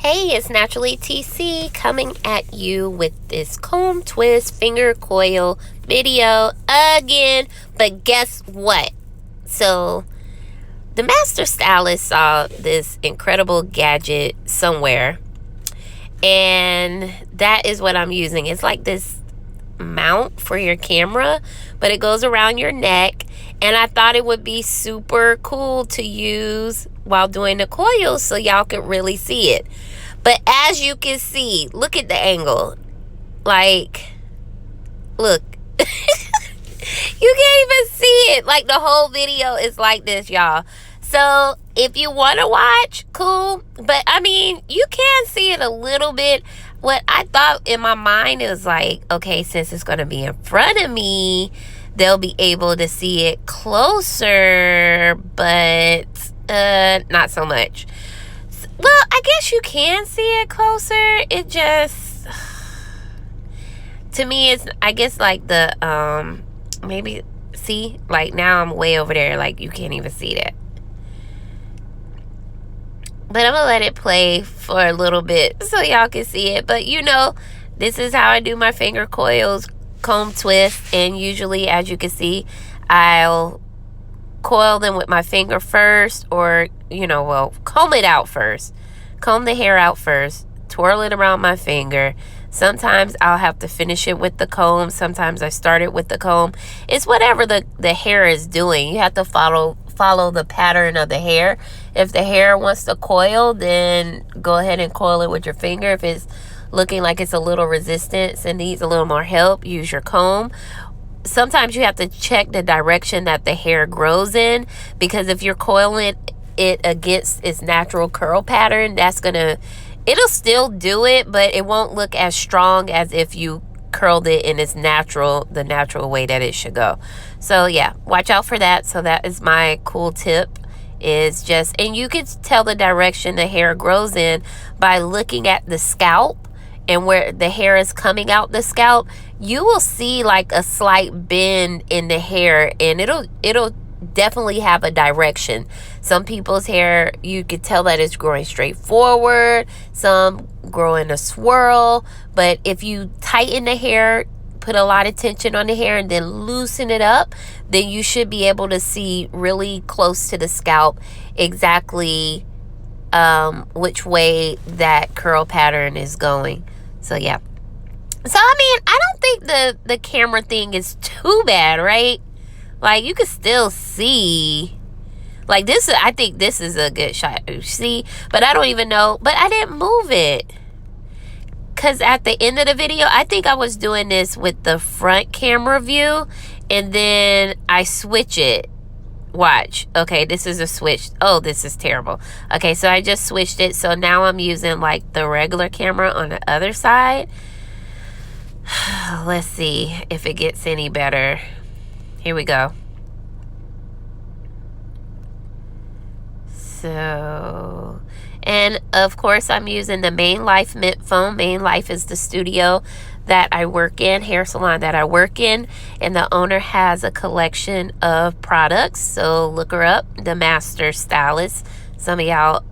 Hey, it's Naturally TC coming at you with this comb twist finger coil video again. But guess what? So the master stylist saw this incredible gadget somewhere, and that is what I'm using. It's like this mount for your camera, but it goes around your neck, and I thought it would be super cool to use while doing the coils so y'all could really see it. But as you can see, look at the angle. Like, look. You can't even see it. Like, the whole video is like this, y'all. So if you want to watch, cool. But I mean, you can see it a little bit. What I thought in my mind is like, okay, since it's going to be in front of me, they'll be able to see it closer, but not so much. Well, I guess you can see it closer. It just, to me, it's, I guess, like the, maybe, see, like now I'm way over there, like you can't even see that. But I'm gonna let it play for a little bit so y'all can see it. But you know, this is how I do my finger coils, comb twist, and usually, as you can see, I'll coil them with my finger first, or you know, well, comb it out first, comb the hair out first, twirl it around my finger. Sometimes I'll have to finish it with the comb. Sometimes I start it with the comb. It's whatever the hair is doing. You have to follow the pattern of the hair. If the hair wants to coil, then go ahead and coil it with your finger. If it's looking like it's a little resistance and needs a little more help, use your comb. Sometimes you have to check the direction that the hair grows in, because if you're coiling it against its natural curl pattern, it'll still do it, but it won't look as strong as if you curled it in its the natural way that it should go. So yeah, watch out for that. So that is my cool tip, is just, and you can tell the direction the hair grows in by looking at the scalp and where the hair is coming out the scalp. You will see like a slight bend in the hair, and it'll definitely have a direction. Some people's hair, you could tell that it's growing straight forward, some grow in a swirl. But if you tighten the hair, put a lot of tension on the hair, and then loosen it up, then you should be able to see really close to the scalp exactly which way that curl pattern is going. So yeah, so I mean, I don't think the camera thing is too bad, right? Like, you can still see, like, this is, I think this is a good shot, see? But I don't even know, but I didn't move it, because at the end of the video, I think I was doing this with the front camera view, and then I switch it. Watch. Okay, this is a switch. Oh, this is terrible. Okay, so I just switched it, so now I'm using, like, the regular camera on the other side. Let's see if it gets any better. Here we go. So, and of course I'm using the Main Life mint foam. Main Life is the studio that I work in, hair salon that I work in, and the owner has a collection of products. So look her up, the master stylist. Some of y'all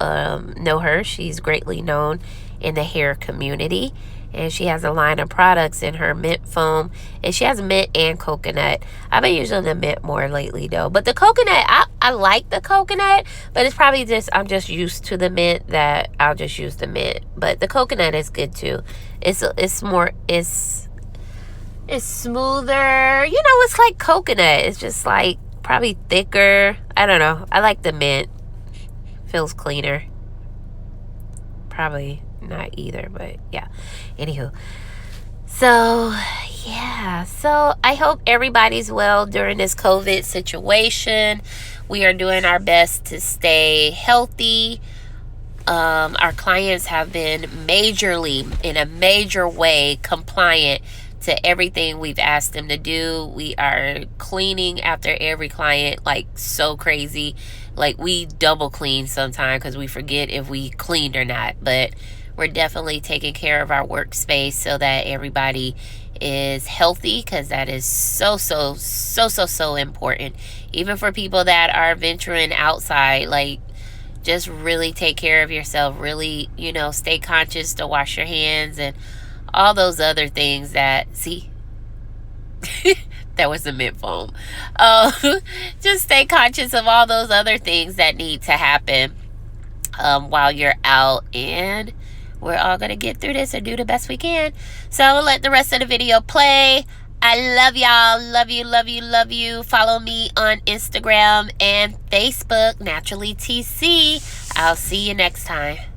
know her. She's greatly known in the hair community. And she has a line of products in her mint foam. And she has mint and coconut. I've been using the mint more lately, though. But the coconut, I like the coconut. But it's probably just, I'm just used to the mint, that I'll just use the mint. But the coconut is good, too. It's smoother. You know, it's like coconut. It's just like probably thicker. I don't know. I like the mint. Feels cleaner. Probably not either, but yeah, anywho, so yeah, so I hope everybody's well during this COVID situation. We are doing our best to stay healthy. Our clients have been in a major way compliant to everything we've asked them to do. We are cleaning after every client like so crazy. Like, we double clean sometimes because we forget if we cleaned or not. But we're definitely taking care of our workspace so that everybody is healthy, because that is so important. Even for people that are venturing outside, like, just really take care of yourself. Really, you know, stay conscious to wash your hands and all those other things that, see, that was a mint foam. Just stay conscious of all those other things that need to happen while you're out, and we're all gonna get through this and do the best we can. So I'm gonna let the rest of the video play. I love y'all. Love you, love you, love you. Follow me on Instagram and Facebook, naturally TC. I'll see you next time.